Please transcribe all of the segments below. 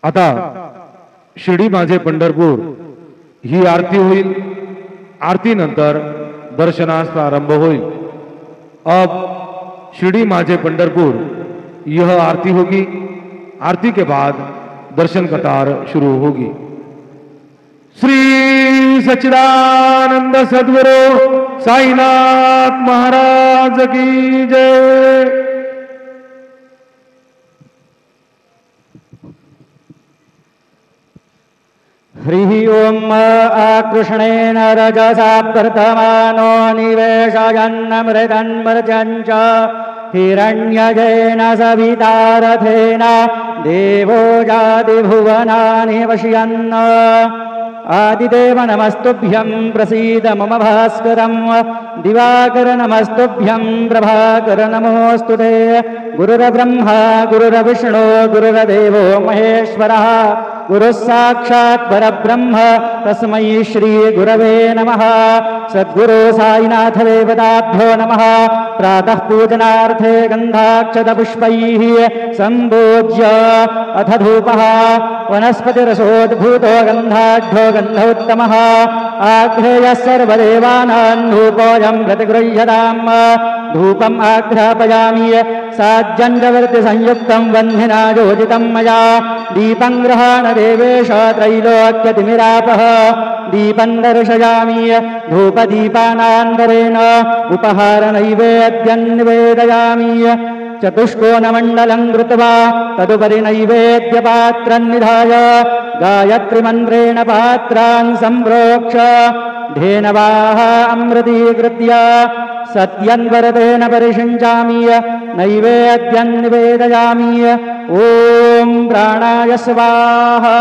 आता शिर्डी माझे पंढरपूर ही आरती होईल। आरती नंतर दर्शनास प्रारंभ होईल। अब शिर्डी माझे पंढरपुर यह आरती होगी। आरती के बाद दर्शन कतार शुरू होगी। श्री सच्चिदानंद सद्गुरु साईनाथ महाराज की जय। हरिः ओम आकृष्णेन रजसा वर्तमानो निवेशयन्नमृतन्मर्जञ्च हिरण्यजेन सवितारथेन देवो जातिभुवनानि वश्यन्। आदिदेव नमस्तुभ्यं प्रसीद मम भास्करं दिवाकर नमस्तुभ्यं प्रभाकर नमोऽस्तुते। गुरुर्ब्रह्मा गुरुर्विष्णु गुरुर्देवो महेश्वरः गुरुः साक्षात् परब्रह्म तस्मै श्री गुरवे नमः। सद्गुरु साईनाथ देवताभ्यो नमः। प्रातः पूजनार्थे गन्धाक्षतपुष्पैः सम्पूज्य अथ धूपः वनस्पतिरसोद्भूतो गन्धाढ्यो गन्धोत्तमः आघ्रेयः सर्वदेवानां धूपोऽयं प्रतिगृह्यताम्। धूपम् आघ्रापयामि साज्जन्यवर्ति संयुक्तं वह्निना योजितं मया। दीपं गृहाण देवेश त्रैलोक्यतिमिरापः दीपं दर्शयामि धूपदीपानान्तरेण उपहारनैवेद्यं निवेदयामि। चतुष्कोणमण्डलं कृत्वा तदुपरि नैवेद्यपात्रं निधाय गायत्रीमन्त्रेण पात्रान् सम्प्रोक्ष्य धेनवाः अमृतीकृत्य सत्यन्वरतेन परिषिञ्चामि नैवेद्यं निवेदयामि। ॐ प्राणाय स्वाहा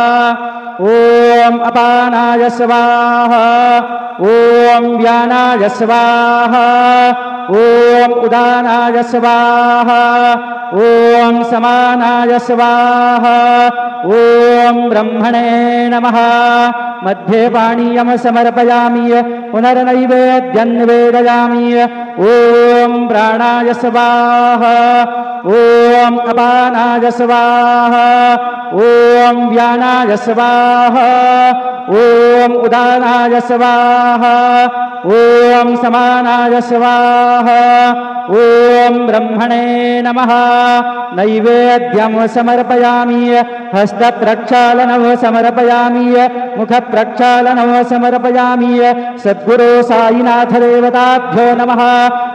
ॐ अपानाय स्वाहा ॐ व्यानाय स्वाहा ॐ उदानाय स्वाहा ॐ समानाय स्वाहा ॐ ब्रह्मणे नमः। मध्ये पानीयं समर्पयामि पुनर्नैवेद्यं निवेदयामि। ॐ प्राणाय स्वाहा ॐ अपानाय स्वाहा ॐ व्यानाय स्वाहा ॐ उदानाय स्वाहा ॐ समानाय स्वाहा ॐ ब्रह्मणे नमः। नैवेद्यं समर्पयामि हस्तप्रक्षालनं समर्पयामि मुखप्रक्षालनं समर्पयामि। सद्गुरु साईनाथ देवताभ्यो नमः।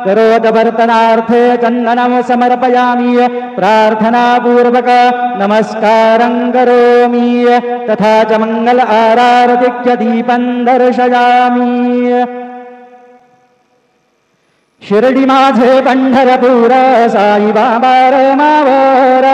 करोदवर्तनार्थे चन्दनं समर्पयामि प्रार्थनापूर्वक नमस्कारं करोमि। तथा च मंगल आरारतिक्य दीपं दर्शयामि। शिर्डी माझे पंढरपूर साई बाबा रमावर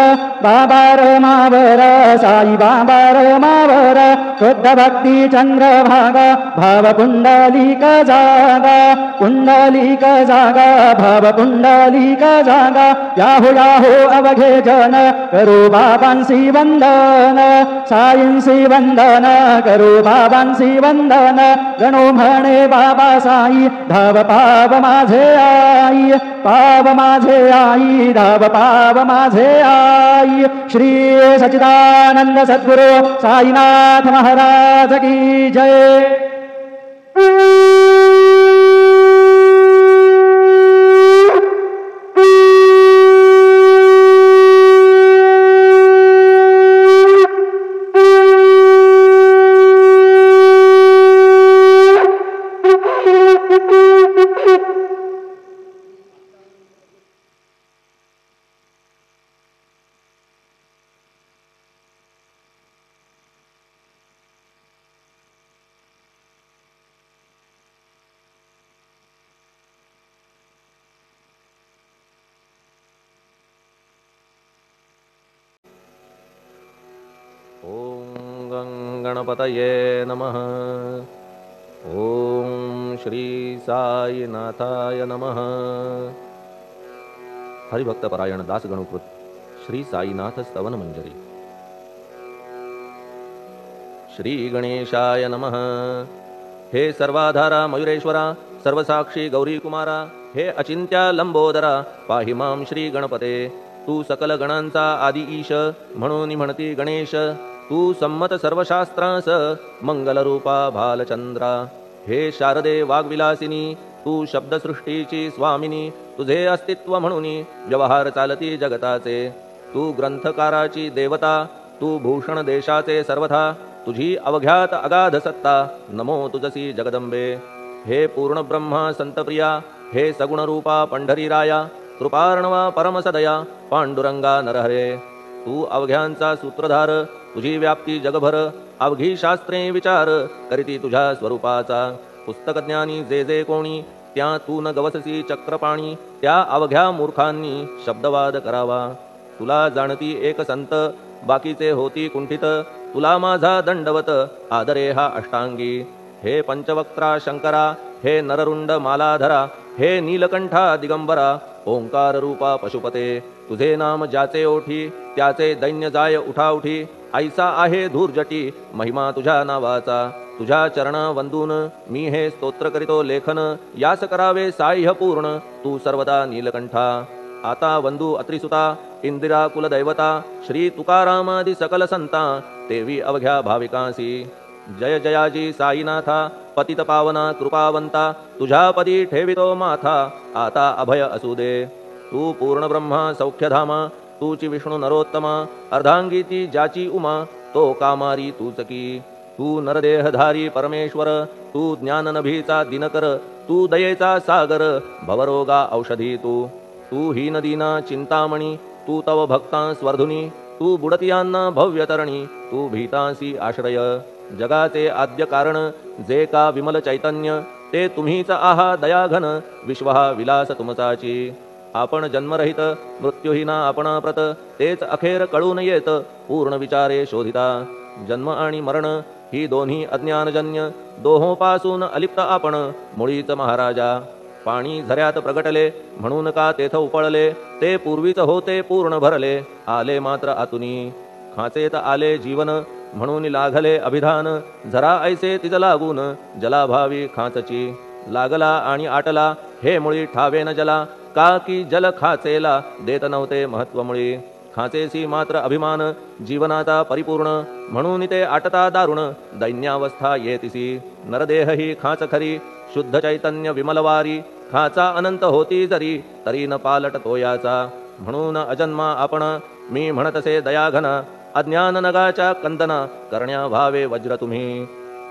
बाबा रमावर साई बाबा रमावर शुद्ध भक्ती चंद्रभागा भाव पुंडलिक जागा पुंडलिक जागा भाव पुंडलिक जागा। याहो याहो अवघे जन करू बाबांसी वंदन साईंसी वंदन करू बाबांसी वंदन। गणो म्हणे बाबा साई धाव पाव माझे आई पाव माझे आई धाव पाव माझे आई। श्री सच्चिदानंद सद्गुरु साईनाथ महाराज की जय। गणपतये नमः। ओम श्री साईनाथाय नमः। हरिभक्तपरायण दासगणुकृत श्री साईनाथ स्तवन मंजरी। श्री गणेशाय नमः। हे सर्वाधारा मयुरेश्वरा सर्वसाक्षी गौरी कुमारा हे अचिंत्या लंबोदरा पाहि मां श्री गणपते। तू सकल गणांचा आदि ईश म्हणून म्हणती गणेश। तू संमत सर्वशास्त्रांस मंगलरूपा भालचंद्रा। हे शारदे वाग्विलासिनी तू शब्दसृष्टीची स्वामिनी। तुझे अस्तित्व म्हणून व्यवहार चालती जगताचे। तू ग्रंथकाराची देवता तू भूषण देशाचे सर्वथा। तुझी अवघ्यात अगाध सत्ता नमो तुझसी जगदंबे। हे पूर्ण ब्रह्मा संतप्रिया हे सगुण रूपा पंढरीराया। कृपार्णवा परमसदया पांडुरंगा नरहरे। तू अवघ्यांचा सूत्रधार तुझी व्याप्ती जगभर। अवघी शास्त्रे विचार करीती तुझ्या स्वरूपाचा। पुस्तकज्ञानी जे जे कोणी त्या तू न गवससी चक्रपाणी। त्या अवघ्या मूर्खांनी शब्दवाद करावा। तुला जाणती एक संत बाकीचे होती कुंठित। तुला माझा दंडवत आदरे हा अष्टांगी। हे पंचवक्त्रा शंकरा हे नररुंड मालाधरा। हे नीलकंठा दिगंबरा ओंकार रूपा पशुपते। तुझे नाम ज्याचे ओठी त्याचे दैन्य जाय उठाउठी। ऐसा आहे धूर्जटी महिमा तुझ्या नावाचा। तुझ्या चरणा वंदून मी हे स्तोत्र करीतो लेखन। यास करावे साह्य पूर्ण तू सर्वदा नीलकंठा। आता वंदू अत्रिसुता इंदिरा कुलदैवता। श्री तुकारामादि सकल संता तेवी अवघ्या भाविकांसी। जय जयाजी साईनाथा पतित पावना कृपावंता। तुझ्या पदी ठेवितो माथा आता अभय असू दे। तू पूर्ण ब्रह्मा सौख्यधामा तूची विष्णू नरोत्तमा। अर्धांगीती ज्याची उमा तो कामारी तूच की। तू नरदेहधारी परमेश्वर तू ज्ञाननभीचा दिनकर। तू दयेचा सागर भवरोगा औषधी तू। तू हीनदीना चिंतामणी तू तव भक्तां स्वर्धुनी। तू बुडतियांना भव्यतरणी तू भीतांसी आश्रय। जगाचे आद्य कारण जे का विमल चैतन्य ते तुम्हीच आहा दयाघन। विश्व हा विलास तुमचाची। आपण जन्मरहित मृत्यूहीना आपणाप्रत तेच अखेर कळून येत पूर्ण विचारे शोधिता। जन्म आणि मरण ही दोन्ही अज्ञानजन्य दोहोपासून अलिप्त आपण मुळीच महाराजा। पाणी झऱ्यात प्रगटले म्हणून का तेथ उपळले। ते पूर्वीच होते पूर्ण भरले आले मात्र आतुनी। खाचेत आले जीवन म्हणून लागले अभिधान। झरा ऐसे तिज लागून जलाभावी खाचची। लागला आणि आटला हे मुळी ठावे न जला। का की जल खाचेला देत नव्हते महत्व मुळी। खाचेसी मात्र अभिमान जीवनाचा परिपूर्ण म्हणून ते आटता दारुण दैन्यावस्था येतिसी। नरदेह ही खाच खरी शुद्ध चैतन्य विमलवारी। खाचा अनंत होती जरी तरी न पालट तोयाचा। म्हणून अजन्मा आपण मी म्हणतसे दयाघन। अज्ञान नगाच्या कंदना करण्या भावे वज्र तुम्ही।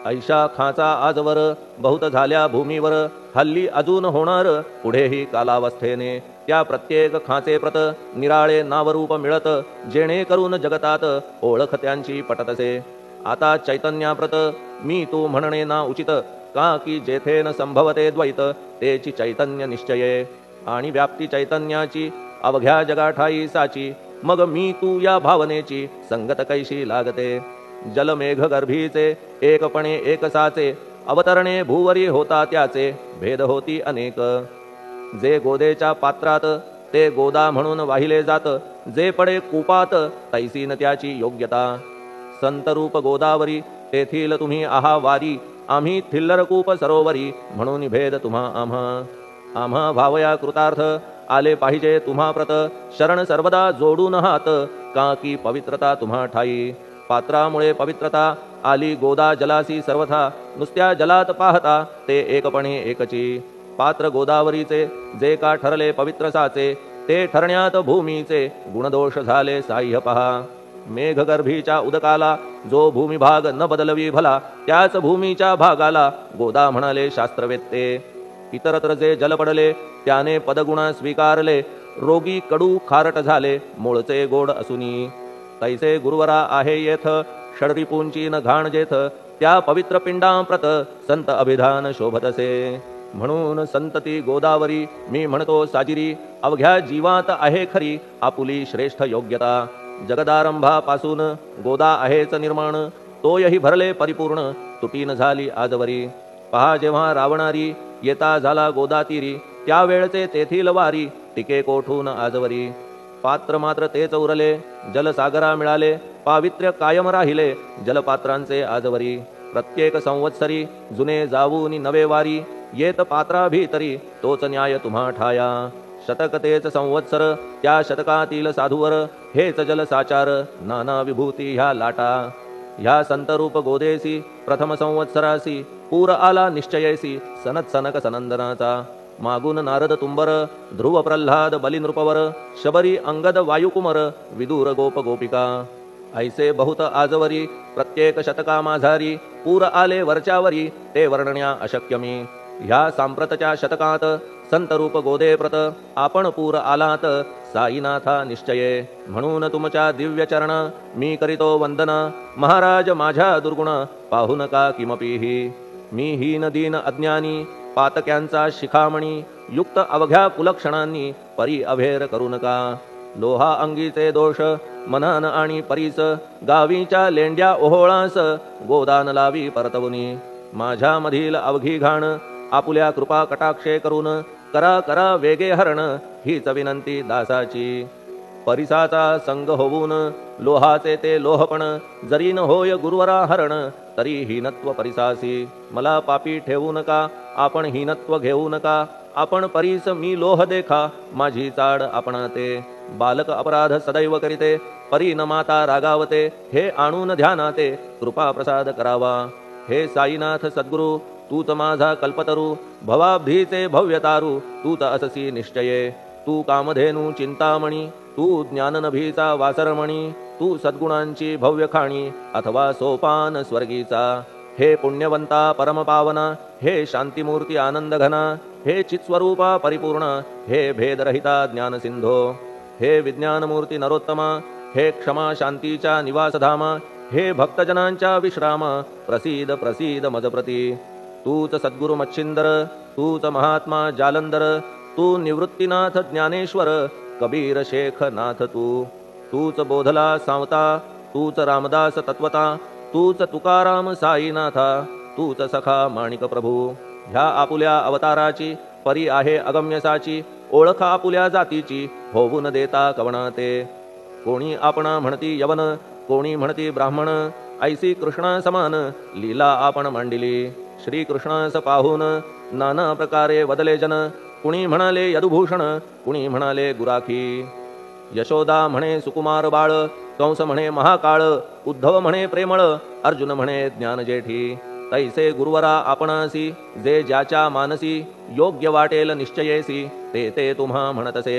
ऐशा खाचा आजवर बहुत झाल्या भूमीवर। हल्ली अजून होणार पुढेही कालावस्थेने। त्या प्रत्येक खाचे प्रत निराळे नावरूप मिळत। जेणे करून जगतात ओळख त्यांची पटतसे। आता चैतन्याप्रत मी तू म्हणणे ना उचित। का की जेथे न संभवते द्वैत तेची चैतन्य निश्चये। आणि व्याप्ती चैतन्याची अवघ्या जगाठाई साची। मग मी तू या भावनेची संगत कैशी लागते। जलमेघ गर्भीचे एकपणे एकसाचे। अवतरणे भूवरी होता त्याचे भेद होती अनेक। जे गोदेच्या पात्रात ते गोदा म्हणून वाहिले जात। जे पडे कूपात तैसीन त्याची योग्यता। संतरूप गोदावरी तेथील तुम्ही आहा वारी। आम्ही थिल्लरकूप सरोवरी म्हणून भेद तुम्हा आम्हा। आम्हा भावया कृतार्थ आले पाहिजे तुम्हा प्रत। शरण सर्वदा जोडून हात का की पवित्रता तुम्हा ठाई। पात्रामुळे पवित्रता आली गोदा जलासी सर्वथा। नुसत्या जलात पाहता ते एकपणे एकची। पात्र गोदावरीचे जे का ठरले पवित्र साचे। ते ठरण्यात भूमीचे गुणदोष झाले साह्य पहा। मेघगर्भीच्या उदकाला जो भूमिभाग न बदलवी भला। त्याच भूमीच्या भागाला गोदा म्हणाले शास्त्रवेत्ते। इतरत्र जे जल पडले त्याने पदगुण स्वीकारले। रोगी कडू खारट झाले मूळचे गोड असुनी। तैसे गुरुवरा आहे येथ षडरिपूंची न घाण जेथ। त्या पवित्र पिंडांप्रत संत अभिधान शोभतसे। म्हणून संतती गोदावरी मी म्हणतो साजिरी। अवघ्या जीवात आहे खरी आपुली श्रेष्ठ योग्यता। जगदारंभापासून गोदा आहेच निर्माण। तोयही भरले परिपूर्ण तुटीन झाली आजवरी। पहा जेव्हा रावणारी येता झाला गोदातीरी। त्यावेळचे तेथील वारी टिके कोठून आजवरी। पात्र मात्र तेच उरले जलसागरा मिळाले। पावित्र्य कायम राहिले जलपात्रांचे आजवरी। प्रत्येक संवत्सरी जुने जाऊनी नवे वारी। येत पात्रा भीतरी तोच न्याय तुम्हा ठाया। शतक तेच संवत्सर त्या शतकातील साधूवर। हेच जल साचार नाना विभूती ह्या लाटा। ह्या संतरूप गोदेसी प्रथम संवत्सरासी पूर आला निश्चयेसी सनत सनक सनंदनाचा मागून नारद तुंबर ध्रुव प्रल्हाद बलिनृपवर शबरी अंगद वायुकुमर विदूर गोप गोपिका ऐसे बहुत आजवरी प्रत्येक शतका माझारी पूर आले वरच्यावरी ते वर्णण्या अशक्यमी ह्या सांप्रतच्या शतकात संतरूप गोदे प्रत आपण पूर आलात साईनाथा निश्चये म्हणून तुमच्या दिव्य चरण मी करीतो वंदन महाराज माझ्या दुर्गुण पाहू नका किमपीही मी हीन दीन अज्ञानी पातक्यांचा शिखामणी युक्त अवघ्या कुलक्षणांनी परी अभेर करू नका लोहा अंगीचे दोष मनन आणि परीस गावीच्या लेंड्या ओहोळास गोदान लावी परतवुनी माझ्या मधील अवघी घाण आपुल्या कृपा कटाक्षे करून करा करा वेगे हरण हीच विनंती दासाची परिसाचा संग होऊन लोहाचे ते लोहपण जरी न होय गुरुवरा हरण तरी हीनत्व परिसासी मला पापी ठेवू नका आपण हीनत्व घेऊ नका आपण परीस मी लोह देखा माझी चाड आपणाते बालक अपराध सदैव करीते परी न माता रागावते हे आणून ध्यानाते कृपा प्रसाद करावा हे साईनाथ सद्गुरु तूच माझा कल्पतरू भवाब्धीचे भव्यतारू तूच अससी निश्चये तू कामधेनू चिंतामणी तू ज्ञाननभीचा वासरमणी तू सद्गुणांची भव्य खाणी अथवा सोपान स्वर्गीचा हे पुण्यवंता परमपावना हे शांतिमूर्ती आनंदघना हे चित्स्वरूपा परिपूर्ण हे भेदरहिता ज्ञानसिंधो हे विज्ञानमूर्ती नरोत्तमा हे क्षमा शांतीच्या निवासधामा हे भक्तजनांच्या विश्राम प्रसीद प्रसीद मजप्रती तूच सद्गुरु मच्छिंदर तूच महात्मा जालंधर तू निवृत्तीनाथ ज्ञानेश्वर कबीर शेख नाथ तूच बोधला सावता तूच रामदास तत्वता तूच तुकाराम साईनाथा तूच सखा माणिक प्रभू ह्या आपुल्या अवताराची परी आहे अगम्यसाची ओळख आपुल्या जातीची होऊ न देता कवणाते कोणी आपणा म्हणती यवन कोणी म्हणती ब्राह्मण ऐसी कृष्णा समान लीला आपण मांडिली श्रीकृष्णास पाहून नाना प्रकारे वदले जन कुणी म्हणाले यदुभूषण कुणी म्हणाले गुराखी यशोदा म्हणे सुकुमार बाळ कंस म्हणे महाकाळ उद्धव म्हणे प्रेमळ अर्जुन म्हणे ज्ञानजेठी तैसे गुरुवरा आपणासी जे ज्याच्या मानसी योग्य वाटेल निश्चयेसी ते ते तुम्हा म्हणतसे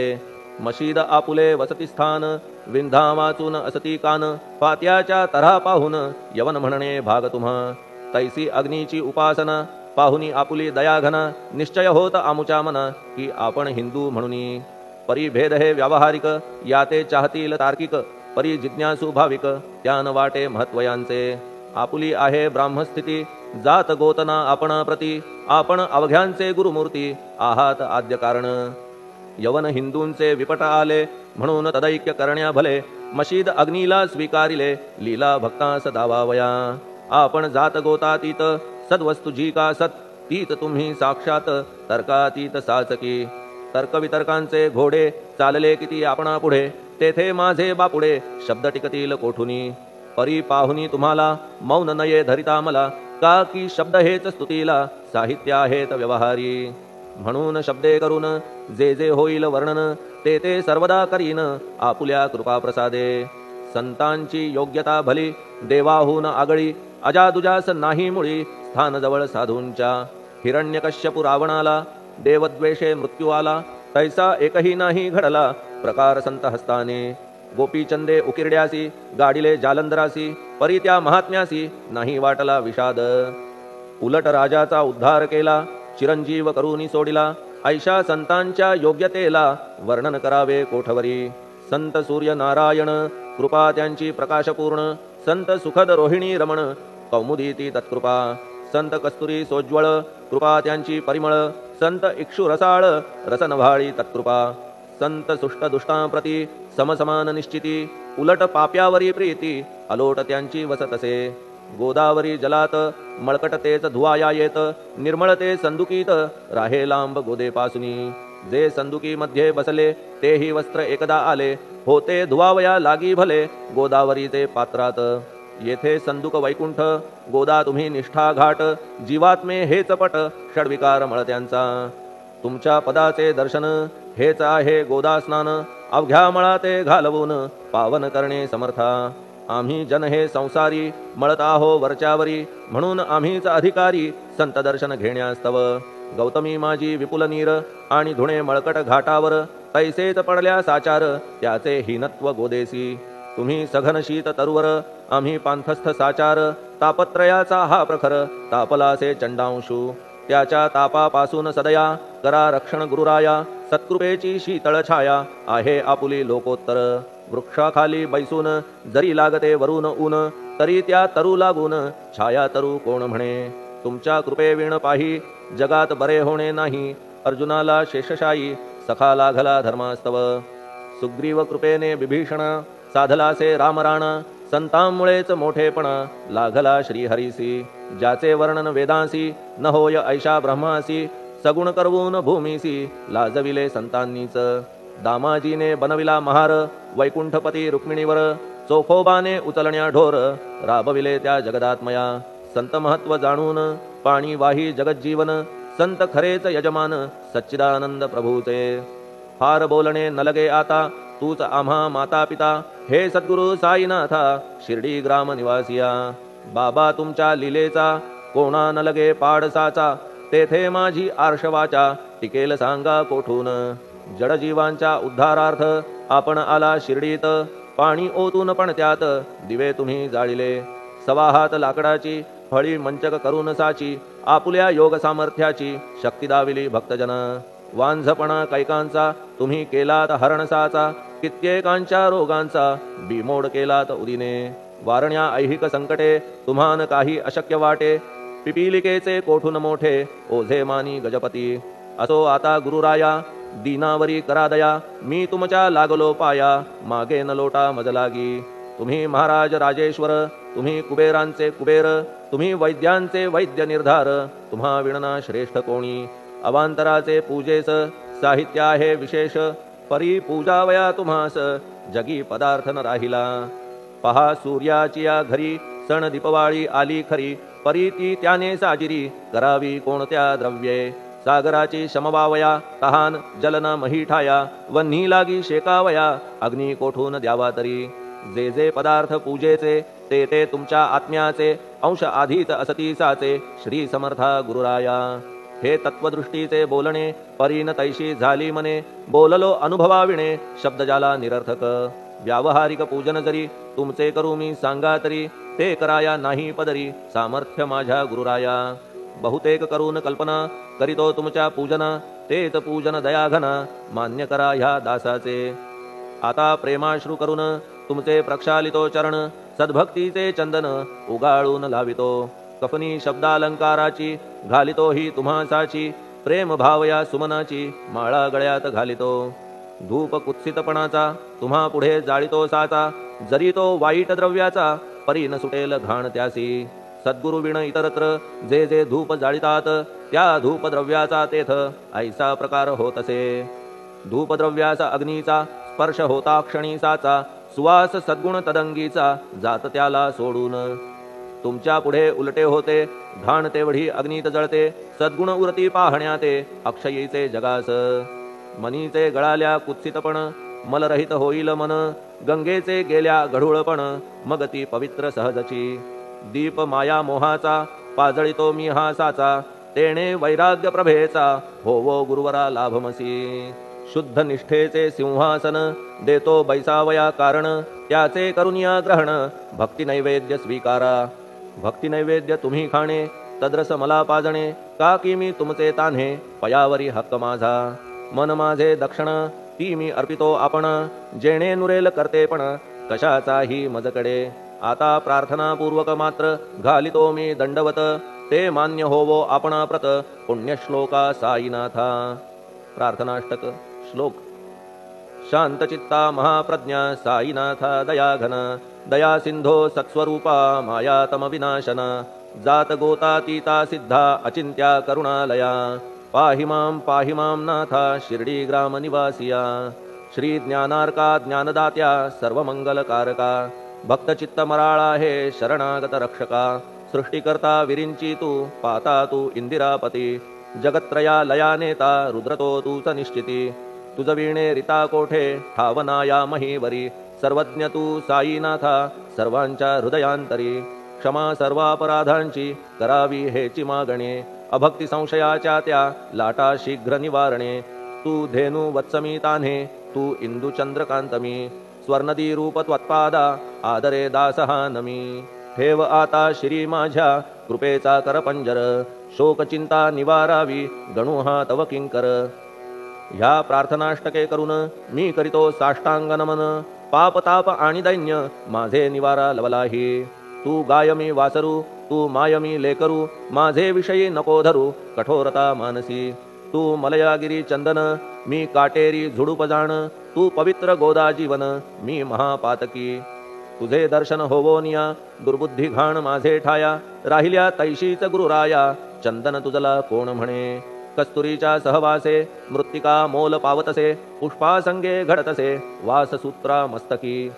मशीद आपुले वसतिस्थान विंधा वाचून असती कान पात्याच्या तऱ्हा पाहून यवन म्हणणे भाग तुम्हा तैसी अग्नीची उपासना पाहुनी आपुली दयाघना निश्चय होत आमुच्या मना की आपण हिंदू म्हणूनी परिभेद हे व्यावहारिक याते चाहतील तार्किक परी जिज्ञासू भाविक त्यान वाटे महत्वयांचे आपुली आहे ब्राह्मस्थिती जात गोतना आपणा प्रती आपण अवघ्यांचे गुरुमूर्ती आहात आद्य कारण यवन हिंदूंचे विपट आले म्हणून तदैक्य करण्या भले मशीद अग्नीला स्वीकारिले लीला भक्तास दावावया आपण जात गोतातीत सद्वस्तु जी का सत तीत तुम्ही साक्षात तर्कातीत साचकी तर्कवितर्कांचे घोडे चालले किती आपणा पुढे तेथे माझे बापुडे शब्द टिकतील कोठुनी परी पाहुनी तुम्हाला मौन नये धरिता मला का की शब्द हेच स्तुतीला साहित्य आहेत व्यवहारी म्हणून शब्दे करून जे जे होईल वर्णन ते ते सर्वदा करीन आपुल्या कृपा प्रसादे संतांची योग्यता भली देवाहून आगळी अजादुजास नाही मुळी स्थान जवळ साधूंच्या हिरण्यकश्यपु रावणाला देवद्वेषे मृत्यू आला तैसा एकही नाही घडला प्रकार संत हस्ताने गोपीचंदे उकिरड्यासी गाडिले जालंधरासी परी त्या महात्म्यासी नाही वाटला विषाद उलट राजाचा उद्धार केला चिरंजीव करूनी सोडिला ऐशा संतांच्या योग्यतेला वर्णन करावे कोठवरी संत सूर्य नारायण कृपा त्यांची प्रकाशपूर्ण संत सुखद रोहिणी रमण कौमुदीती तत्कृपा संत कस्तुरी सोज्वळ कृपा त्यांची परिमळ संत इक्षु रसाळ रसनभाळी तत्कृपा संत सुष्ट दुष्टांप्रती समसमान निश्चिती उलट पाप्यावरी प्रीती अलोट त्यांची वसतसे गोदावरी जलात मळकटतेच धुवाया येत निर्मळते संदुकीत राहे लांब गोदेपासुनी जे संदुकी मध्ये बसले तेही वस्त्र एकदा आले होते धुवावया लागी भले गोदावरीचे पात्रात येथे संदुक वैकुंठ गोदा तुम्ही निष्ठा घाट जीवात्मे हेच पट षडविकार मळत्यांचा तुमच्या पदाचे दर्शन हेच आहे गोदा स्नान अवघ्या मळाते घालवून पावन करणे समर्था आम्ही जन हे संसारी मळत आहो वरच्यावरी म्हणून आम्हीच अधिकारी संत दर्शन घेण्यास्तव गौतमी माझी विपुल नीर आणि धुणे मळकट घाटावर तैसेच पडल्या साचार त्याचे हीनत्व गोदेसी तुम्ही सघन शीत तरुवर आम्ही पांथस्थ साचार तापत्रयाचा हा प्रखर तापलासे चंडांशू त्याच्या तापापासून सदया करा रक्षण गुरुराया सत्कृपेची शीतळ छाया आहे आपुली लोकोत्तर वृक्षाखाली बैसून जरी लागते वरून ऊन तरी त्या तरू लागून छाया तरू कोण म्हणे तुमच्या कृपेविण पाही जगात बरे होणे नाही अर्जुनाला शेषशायी सखा लागला धर्मास्तव सुग्रीव कृपेने विभीषण साधलासे रामराण संतांमुळेच मोठेपण लागला श्रीहरीसी ज्याचे वर्णन वेदांसी न होय ऐशा ब्रह्मासी सगुण करवून भूमीसी लाजविले संतांनीच दामाजीने बनविला महार वैकुंठपती रुक्मिणीवर चोखोबाने उचलण्या ढोर राबविले त्या जगदात्मया संत महत्व जाणून पाणी वाही जगज्जीवन संत खरेच यजमान सच्चिदानंद प्रभूचे फार बोलणे न लगे आता तूच आम्हा माता पिता हे सद्गुरु साईनाथा शिर्डी ग्राम निवासिया बाबा तुमच्या लीलेचा कोणा न लगे पाडसाचा तेथे माझी आर्षवाचा टिकेल सांगा कोठून जडजीवांच्या उद्धारार्थ आपण आला शिर्डीत पाणी ओतून पण त्यात दिवे तुम्ही जाळिले सवा हात लाकडाची फळी मंचक करून साची आपुल्या योग सामर्थ्याची शक्ती दाविली भक्तजन वांझपणा कैकांचा तुम्ही केलात हरणसाचा कित्येकांच्या रोगांचा बिमोड केलात उदिने वारण्या ऐहिक संकटे तुम्हान काही अशक्य वाटे पिपीलिकेचे कोठून मोठे ओझे मानी गजपती असो आता गुरुराया दीनावरी करा दया मी तुमच्या लागलो पाया मागे न लोटा मजलागी तुम्ही महाराज राजेश्वर तुम्ही कुबेरांचे कुबेर तुम्ही वैद्यांचे वैद्य निर्धार तुम्हा विणना श्रेष्ठ कोणी अवांतराचे पूजेस साहित्य आहे विशेष परी पूजावया तुम्हास जगी पदार्थ न राहिला पहा सूर्याची या घरी सण दीपवाळी आली खरी परी ती त्याने साजिरी करावी कोणत्या द्रव्ये सागराची शमवावया तहान जलन महीठाया वन्ही लागी शेकावया अग्नी कोठून द्यावा तरी जे जे पदार्थ पूजेचे ते ते तुमच्या आत्म्याचे अंश आधीच असतीसाचे श्री समर्था गुरुराया हे तत्वदृष्टीचे बोलणे परीन तैशी झाली मने बोललो अनुभवाविणे शब्द जाला निरर्थक व्यावहारिक पूजन जरी तुमचे करू मी सांगा तरी ते कराया नाही पदरी सामर्थ्य माझ्या गुरुराया बहुतेक करून कल्पना करीतो तुमच्या पूजन तेच पूजन दयाघन मान्य करा ह्या दासाचे आता प्रेमाश्रू करून तुमचे प्रक्षालितो चरण सद्भक्तीचे चंदन उगाळून लावितो कफनी शब्दालंकाराची घालितो ही तुम्हासाची प्रेम भावया सुमनाची माळा गळ्यात घालितो धूप कुत्सितपणाचा तुम्हा पुढे जाळितो साचा जरी तो वाईट द्रव्याचा परी न सुटेल घाण त्यासी सद्गुरु विण इतरत्र जे जे धूप जाळितात त्या धूप द्रव्याचा तेथ ऐसा प्रकार होत असे धूपद्रव्याचा अग्नीचा स्पर्श होता क्षणी साचा सुवास सद्गुण तदंगीचा जात त्याला सोडून तुमच्या पुढे उलटे होते घाण तेवढी अग्नीत जळते सद्गुण उरती पाहण्या ते अक्षयीचे जगास मनीचे गळाल्या कुत्सितपण मलरहित होईल मन गंगेचे गेल्या गढूळपण मग ती पवित्र सहजची दीप माया मोहाचा पाजळितो मी हा साचा तेणे वैराग्य प्रभेचा होवो गुरुवरा लाभमसी शुद्ध निष्ठेचे सिंहासन देतो बैसावया कारण त्याचे करुनिया ग्रहण भक्ती नैवेद्य स्वीकारा भक्ती नैवेद्य तुम्ही खाणे तद्रस मला पाजणे का की मी तुमचे तान्हे पयावरी हक्क माझा मन माझे दक्षिण ती मी अर्पितो आपण जेणे नुरेल करतेपण कशाचाही मजकडे आता प्रार्थनापूर्वक मात्र घालितो मी दंडवत ते मान्य होवो आपण प्रत पुण्यश्लोका साईनाथा प्रार्थनाष्टक श्लोक शांतचित्ता महाप्रज्ञा साईनाथा दयाघन दया सिंधो सत्स्वरूपा मायातम विनाशन जात गोतातीता सिद्धा अचिंत्या करुणालया पाहि मां नाथा शिर्डी ग्राम निवासिया श्री ज्ञानार्का ज्ञानदात्या सर्वमंगलकारका भक्तचित्त मराळा हे शरणागत रक्षका सृष्टिकर्ता विरिंची तू पाता तू इंदिरापती जगत्रया लया नेता रुद्रतो तूच निश्चिती तुझ वीणे रिता कोठे ठावनाया महीवरी सर्वज्ञ तू साईनाथा सर्वांच्या हृदयांतरी, क्षमा सर्वापराधांची करावी हेची मागणे, अभक्ती संशयाच्या त्या लाटा शीघ्र निवारणे, तू धेनू वत्समी तान्हे, तू इंदू चंद्रकांतमी, स्वर्णदी रूप त्वत्पादा आदरे दासहा नमी, ठेव आता श्री माझ्या कृपेचा करपंजर, शोकचिंता निवारावी गणू हा तव किंकर. ह्या प्रार्थनाष्टके करून मी करीतो साष्टांग नमन, पाप ताप आणि दैन्य माझे निवारा लवलाही. तू गाय मी वासरू, तू माय मी लेकरू, माझे विषयी नको धरू कठोरता मानसी. तू मलयागिरी चंदन, मी काटेरी झुडूप जाण, तू पवित्र गोदा जीवन, मी महापातकी. तुझे दर्शन होवोनिया दुर्बुद्धी घाण माझे ठाया, राहिल्या तैशीच गुरुराया चंदन तुझला कोण म्हणे. कस्तुरीच्या सहवासे मृत्तिका मोल पावतसे, पुष्पासंगे घडतसे वाससूत्रा मस्तकी.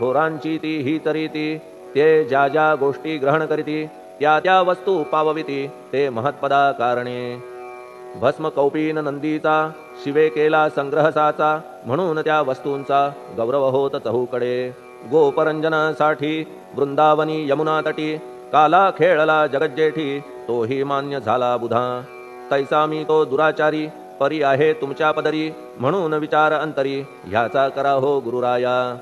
थोरांची ती ही तरीती, ते ज्या ज्या गोष्टी ग्रहण करीती, त्या त्या वस्तू पावविती ते महत्पदा कारणे. भस्म कौपीन नंदीचा, शिवे केला संग्रह साचा, म्हणून त्या वस्तूंचा गौरव होत चहूकडे. गोपरंजनासाठी वृंदावनी यमुना तटी, काला खेळला जगज्जेठी, तोही मान्य झाला बुधा. तैसा मी तो दुराचारी, परी आहे तुमच्या पदरी, म्हणून विचार अंतरी ह्याचा करा हो गुरुराया.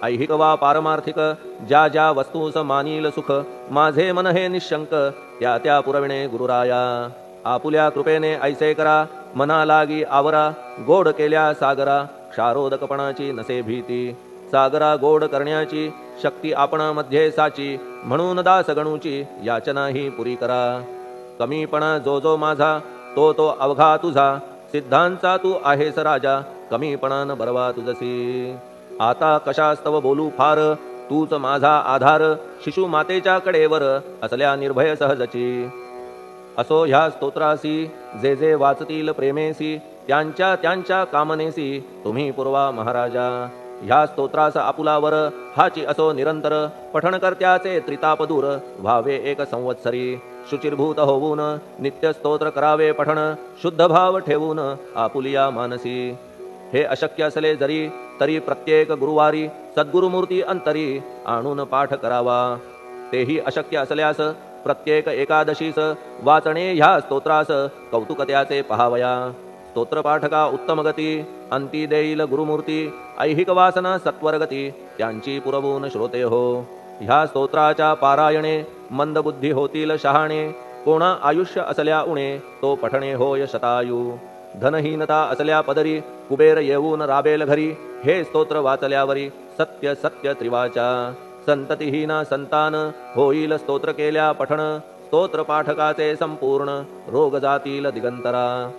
ऐहिक वा पारमार्थिक ज्या ज्या वस्तूस मानील सुख, माझे मन हे निशंक त्या त्या पुरविणे गुरुराया. आपुल्या कृपेने ऐसे करा मना लागी आवरा, गोड केल्या सागरा क्षारोदकपणाची नसे भीती. सागरा गोड करण्याची शक्ती आपणामध्ये साची, म्हणून दास गणूची याचना ही पुरी करा. कमीपणा जो जो माझा, तो तो अवघा तुझा, सिद्धांचा तू आहेस राजा, कमीपणा न बरवा तुझसी. आता कशास्तव बोलू फार, तूच माझा आधार, शिशु मातेच्या कडेवर असल्या निर्भय सहजची. असो ह्या स्तोत्रासी जे जे वाचतील प्रेमेसी, त्यांच्या त्यांच्या कामनेसी तुम्ही पुरवा महाराजा. ह्या स्तोत्रास आपुलावर हाची असो निरंतर, पठण करत्याचे त्रिताप दूर व्हावे एक संवत्सरी. शुचिर्भूत होऊन नित्य स्तोत्र करावे पठण, शुद्ध भाव ठेवून आपुलिया मानसी. हे अशक्य असले जरी तरी प्रत्येक गुरुवारी सद्गुरुमूर्ती अंतरी आणून पाठ करावा. तेही अशक्य असल्यास प्रत्येक एकादशीस वाचणे ह्या स्तोत्रास कौतुक त्याचे पहावया. स्तोत्रपाठका उत्तम गती, अंती देईल गुरुमूर्ती, ऐहिक वासना सत्वरगती त्यांची पुरवून श्रोते हो. ह्या स्तोत्राच्या पारायणे मंदबुद्धी होतील शहाणे, कोणा आयुष्य असल्या उणे तो पठणे होय शतायू. धनहीनता असल्या पदरी कुबेर येऊन राबेल घरी, हे स्तोत्र वाचल्यावरी सत्य सत्य त्रिवाचा. संततिहीना संतान होईल स्तोत्र केल्या पठण, स्तोत्र पाठकाचे संपूर्ण रोग जातील दिगंतरा.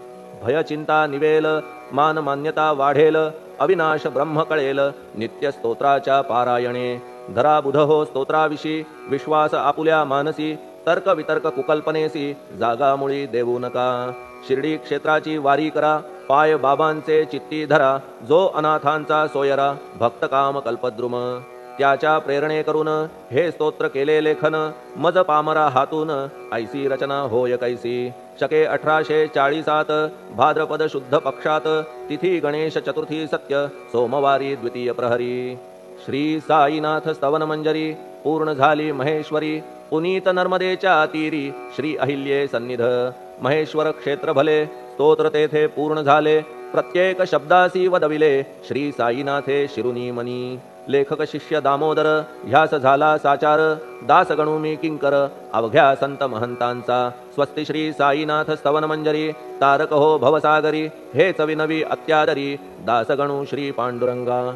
भय चिंता निवेल, मान मान्यता वाढेल, अविनाश ब्रह्म कळेल नित्य स्तोत्राच्या पारायणे. धरा बुध हो स्तोत्राविषयी विश्वास आपुल्या मानसी, तर्क वितर्क कुकल्पनेसी जागा मुळी देऊ नका. शिर्डी क्षेत्राची वारी करा, पाय बाबांचे चित्ती धरा, जो अनाथांचा सोयरा भक्त काम कल्पद्रुम. त्याच्या प्रेरणे करून हे स्तोत्र केले लेखन, मज पामरा हातून ऐसी रचना होय कैसी. शके 1840 भाद्रपद शुद्ध पक्षात, तिथी गणेश चतुर्थी सत्य सोमवारी द्वितीय प्रहरी. श्री साईनाथ स्तवन मंजरी पूर्ण झाली महेश्वरी, पुनीत नर्मदेच्या तीरी श्री अहिल्ये सन्निध. महेश्वर क्षेत्र भले स्तोत्र तेथे पूर्ण झाले, प्रत्येक शब्दासी वदविले श्री साईनाथे शिरुनी मनी. लेखक शिष्य दामोदर ह्यास झाला साचार, दास गणू मी किंकर अवघ्या संत महंतांचा. स्वस्ति श्री साईनाथ स्तवन मंजरी, तारक हो भवसागरी, हेच विनवी अत्यादरी दास गणू श्री पांडुरंगा.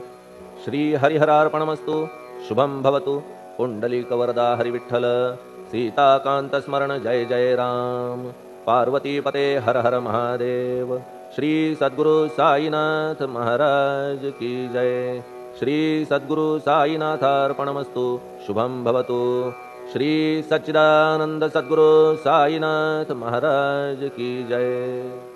श्री हरिहरार्पणमस्तु. शुभम भवतु. पुंडलिक वरदा हरिविठ्ठल. सीताकांत स्मरण जय जय राम. पार्वती पते हर हर महादेव. श्री सद्गुरु साईनाथ महाराज की जय. श्री सद्गुरु साईनाथार्पणमस्तु. शुभम भवतु. श्री सच्चिदानंद सद्गुरु साईनाथ महाराज की जय.